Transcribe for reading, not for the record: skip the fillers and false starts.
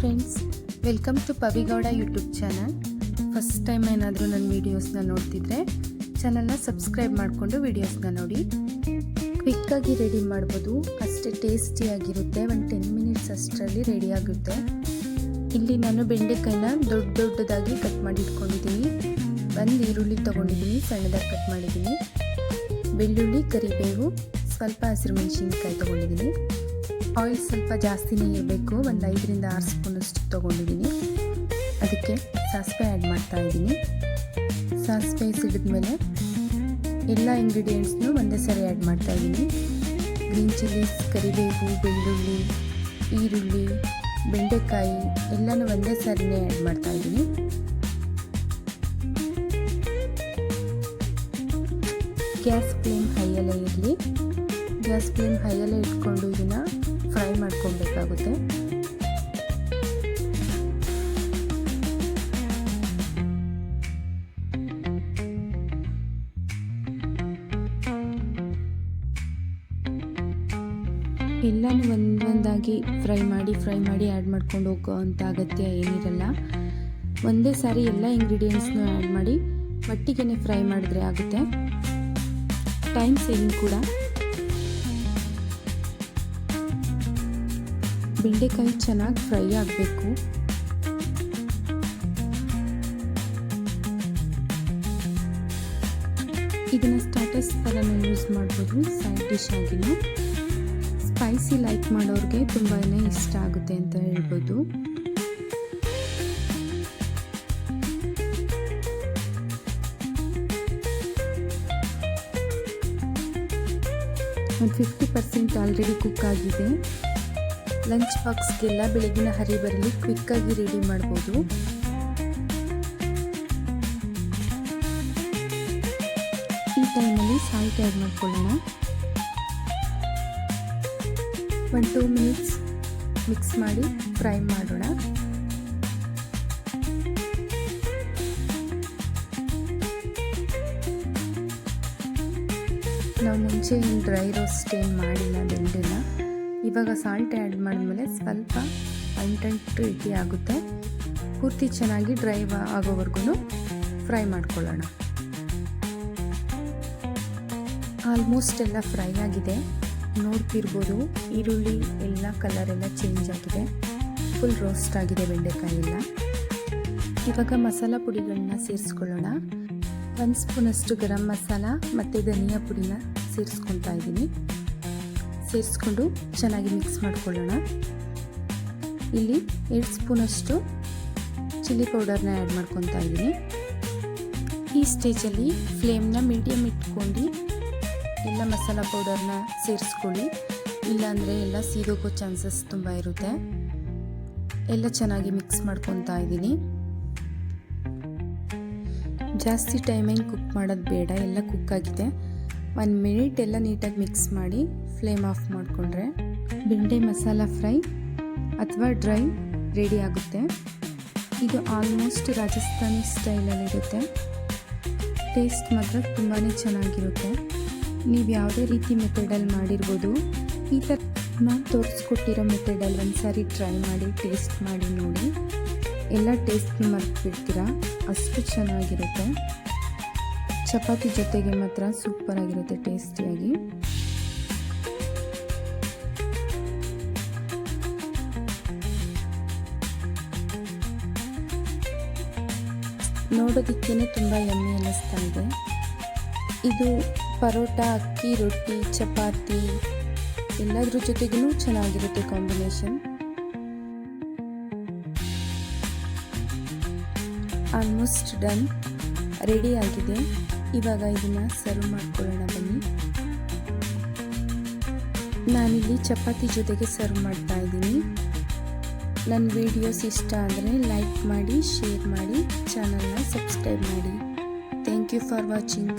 Friends, welcome to Pavigowda YouTube channel. First time ಏನಾದರೂ ನನ್ನ ವೀಡಿಯೋಸ್ನ ನೋಡ್ತಿದ್ರೆ ಚಾನಲ್ನ ಸಬ್ಸ್ಕ್ರೈಬ್ ಮಾಡಿಕೊಂಡು ವೀಡಿಯೋಸ್ನ ನೋಡಿ. ಕ್ವಿಕ್ಕಾಗಿ ರೆಡಿ ಮಾಡ್ಬೋದು, ಅಷ್ಟೇ ಟೇಸ್ಟಿಯಾಗಿರುತ್ತೆ. ಒಂದು 10 ಮಿನಿಟ್ಸ್ ಅಷ್ಟರಲ್ಲಿ ರೆಡಿ ಆಗುತ್ತೆ. ಇಲ್ಲಿ ನಾನು ಬೆಂಡೆಕಾಯಿನ ದೊಡ್ಡದಾಗಿ ಕಟ್ ಮಾಡಿ ಇಟ್ಕೊಂಡಿದ್ದೀನಿ. ಒಂದು ಈರುಳ್ಳಿ ತೊಗೊಂಡಿದ್ದೀನಿ, ಸಣ್ಣದಾಗಿ ಕಟ್ ಮಾಡಿದ್ದೀನಿ. ಬೆಳ್ಳುಳ್ಳಿ, ಕರಿಬೇವು, ಸ್ವಲ್ಪ ಹಸಿರು ಮೆಣಸಿನ್ಕಾಯಿ ತೊಗೊಂಡಿದ್ದೀನಿ. ಆಯಿಲ್ ಸ್ವಲ್ಪ ಜಾಸ್ತಿನೇ ಇರಬೇಕು, ಒಂದು 5ರಿಂದ 6 ಸ್ಪೂನಷ್ಟು ತೊಗೊಂಡಿದ್ದೀನಿ. ಅದಕ್ಕೆ ಸಾಸಿವೆ ಆ್ಯಡ್ ಮಾಡ್ತಾಯಿದ್ದೀನಿ. ಸಾಸಿವೆ ಸಿಡಿದ್ಮೇಲೆ ಎಲ್ಲ ಇಂಗ್ರೀಡಿಯೆಂಟ್ಸ್ನು ಒಂದೇ ಸರಿ ಆ್ಯಡ್ ಮಾಡ್ತಾಯಿದ್ದೀನಿ. ಗ್ರೀನ್ ಚಿಲ್ಲೀಸ್, ಕರಿಬೇವು, ಬೆಳ್ಳುಳ್ಳಿ, ಈರುಳ್ಳಿ, ಬೆಂಡೆಕಾಯಿ ಎಲ್ಲನೂ ಒಂದೇ ಸರಿನೇ ಆ್ಯಡ್ ಮಾಡ್ತಾಯಿದ್ದೀನಿ. ಗ್ಯಾಸ್ ಫ್ಲೇಮ್ ಹೈಯಲ್ಲೇ ಇರಲಿ. ಗ್ಯಾಸ್ ಫ್ಲೇಮ್ ಹೈಯಲ್ಲೇ ಇಟ್ಕೊಂಡು ಇದನ್ನು ಫ್ರೈ ಮಾಡ್ಕೊಬೇಕಾಗುತ್ತೆ. ಎಲ್ಲನೂ ಒಂದೊಂದಾಗಿ ಫ್ರೈ ಮಾಡಿ ಆ್ಯಡ್ ಮಾಡ್ಕೊಂಡು ಹೋಗೋ ಅಂಥ ಅಗತ್ಯ ಏನಿರಲ್ಲ. ಒಂದೇ ಸಾರಿ ಎಲ್ಲ ಇಂಗ್ರೀಡಿಯೆಂಟ್ಸ್ನೂ ಆ್ಯಡ್ ಮಾಡಿ ಒಟ್ಟಿಗೆ ಫ್ರೈ ಮಾಡಿದ್ರೆ ಆಗುತ್ತೆ. ಟೈಮ್ ಸೇವಿಂಗ್ ಕೂಡ. ಬೆಂಡೆಕಾಯಿ ಚೆನ್ನಾಗಿ ಫ್ರೈ ಆಗಬೇಕು. ಇದನ್ನು ಸ್ಟಾರ್ಟರ್ಸ್ ಥರನೂ ಯೂಸ್ ಮಾಡ್ಬೋದು, ಸೈಡ್ ಡಿಶ್ ಆಗಿನೂ. ಸ್ಪೈಸಿ ಲೈಕ್ ಮಾಡೋರಿಗೆ ತುಂಬಾ ಇಷ್ಟ ಆಗುತ್ತೆ ಅಂತ ಹೇಳ್ಬೋದು. ಒಂದು 50% ಆಲ್ರೆಡಿ ಕುಕ್ ಆಗಿದೆ. ಲಂಚ್ ಬಾಕ್ಸ್ಗೆಲ್ಲ ಬೆಳಗಿನ ಹರಿ ಬರಲಿ ಕ್ವಿಕ್ಕಾಗಿ ರೆಡಿ ಮಾಡ್ಬೋದು. ಈ ಟೈಮಲ್ಲಿ ಸಾಲ್ಟ್ ಆ್ಯಡ್ ಮಾಡ್ಕೊಳ್ಳೋಣ. ಒಂದು 2 ಮಿನಿಟ್ಸ್ ಮಿಕ್ಸ್ ಮಾಡಿ ಫ್ರೈ ಮಾಡೋಣ. ನಾವು ಮುಂಚೆ ಡ್ರೈ ರೋಸ್ಟ್ ಏನು ಮಾಡಿಲ್ಲ ಬೆಂಡೆನ. ಇವಾಗ ಸಾಲ್ಟ್ ಆ್ಯಡ್ ಮಾಡಿದ್ಮೇಲೆ ಸ್ವಲ್ಪ ಅಂಟಂಟು ಆಗುತ್ತೆ. ಪೂರ್ತಿ ಚೆನ್ನಾಗಿ ಡ್ರೈ ಆಗೋವರೆಗೂ ಫ್ರೈ ಮಾಡ್ಕೊಳ್ಳೋಣ. ಆಲ್ಮೋಸ್ಟ್ ಎಲ್ಲ ಫ್ರೈ ಆಗಿದೆ, ನೋಡ್ತಿರ್ಬೋದು. ಈರುಳ್ಳಿ ಎಲ್ಲ ಕಲರೆಲ್ಲ ಚೇಂಜ್ ಆಗಿದೆ, ಫುಲ್ ರೋಸ್ಟ್ ಆಗಿದೆ ಬೆಂಡೆಕಾಯಿ ಎಲ್ಲ. ಇವಾಗ ಮಸಾಲ ಪುಡಿಗಳನ್ನ ಸೇರಿಸ್ಕೊಳ್ಳೋಣ. 1 ಸ್ಪೂನಷ್ಟು ಗರಂ ಮಸಾಲ ಮತ್ತು ಧನಿಯಾ ಪುಡಿನ ಸೇರಿಸ್ಕೊತಾ ಇದ್ದೀನಿ. ಸೇರಿಸ್ಕೊಂಡು ಚೆನ್ನಾಗಿ ಮಿಕ್ಸ್ ಮಾಡ್ಕೊಳ್ಳೋಣ. ಇಲ್ಲಿ 2 ಸ್ಪೂನಷ್ಟು ಚಿಲ್ಲಿ ಪೌಡರ್ನ ಆ್ಯಡ್ ಮಾಡ್ಕೊತಾ ಇದ್ದೀನಿ. ಈ ಸ್ಟೇಜಲ್ಲಿ ಫ್ಲೇಮ್ನ ಮೀಡಿಯಮ್ ಇಟ್ಕೊಂಡು ಎಲ್ಲ ಮಸಾಲ ಪೌಡರ್ನ ಸೇರಿಸ್ಕೊಳ್ಳಿ, ಇಲ್ಲಾಂದರೆ ಎಲ್ಲ ಸೀದೋಗೋ ಚಾನ್ಸಸ್ ತುಂಬ ಇರುತ್ತೆ. ಎಲ್ಲ ಚೆನ್ನಾಗಿ ಮಿಕ್ಸ್ ಮಾಡ್ಕೊತಾ ಇದ್ದೀನಿ. ಜಾಸ್ತಿ ಟೈಮಿಂಗ್ ಕುಕ್ ಮಾಡೋದು ಬೇಡ, ಎಲ್ಲ ಕುಕ್ ಆಗಿದೆ. 1 ಮಿನಿಟ್ ಎಲ್ಲ ನೀಟಾಗಿ ಮಿಕ್ಸ್ ಮಾಡಿ ಫ್ಲೇಮ್ ಆಫ್ ಮಾಡಿಕೊಂಡ್ರೆ ಬೆಂಡೆ ಮಸಾಲ ಫ್ರೈ ಅಥವಾ ಡ್ರೈ ರೆಡಿ ಆಗುತ್ತೆ. ಇದು ಆಲ್ಮೋಸ್ಟ್ ರಾಜಸ್ಥಾನಿ ಸ್ಟೈಲಲ್ಲಿರುತ್ತೆ. ಟೇಸ್ಟ್ ಮಾತ್ರ ತುಂಬಾ ಚೆನ್ನಾಗಿರುತ್ತೆ. ನೀವು ಯಾವುದೇ ರೀತಿ ಮೆಥಡಲ್ಲಿ ಮಾಡಿರ್ಬೋದು. ಈ ಥರ ನಾನು ತೋರಿಸ್ಕೊಟ್ಟಿರೋ ಮೆಥಡಲ್ಲಿ ಒಂದು ಸಾರಿ ಟ್ರೈ ಮಾಡಿ ಟೇಸ್ಟ್ ಮಾಡಿ ನೋಡಿ. ಎಲ್ಲ ಟೇಸ್ಟ್ನ ಮರೆತುಬಿಡ್ತೀರಾ, ಅಷ್ಟು ಚೆನ್ನಾಗಿರುತ್ತೆ. ಚಪಾತಿ ಜೊತೆಗೆ ಮಾತ್ರ ಸೂಪರಾಗಿರುತ್ತೆ, ಟೇಸ್ಟಿಯಾಗಿ. ನೋಡೋದಕ್ಕೇ ತುಂಬ ಯಮ್ಮಿ ಅನ್ನಿಸ್ತಾ ಇದೆ. ಇದು ಪರೋಟ, ಅಕ್ಕಿ ರೊಟ್ಟಿ, ಚಪಾತಿ ಎಲ್ಲದ್ರ ಜೊತೆಗೂ ಚೆನ್ನಾಗಿರುತ್ತೆ ಕಾಂಬಿನೇಷನ್. ಆಲ್ಮೋಸ್ಟ್ ಡನ್, ರೆಡಿ ಆಗಿದೆ. ಇವಾಗ ಇದನ್ನು ಸರ್ವ್ ಮಾಡ್ಕೊಳ್ಳೋಣ ಬನ್ನಿ. ನಾನಿಲ್ಲಿ ಚಪಾತಿ ಜೊತೆಗೆ ಸರ್ವ್ ಮಾಡ್ತಾ ಇದ್ದೀನಿ. ನನ್ನ ವಿಡಿಯೋಸ್ ಇಷ್ಟ ಅಂದರೆ ಲೈಕ್ ಮಾಡಿ, ಶೇರ್ ಮಾಡಿ, ಚಾನಲ್ನ ಸಬ್ಸ್ಕ್ರೈಬ್ ಮಾಡಿ. Thank you for watching.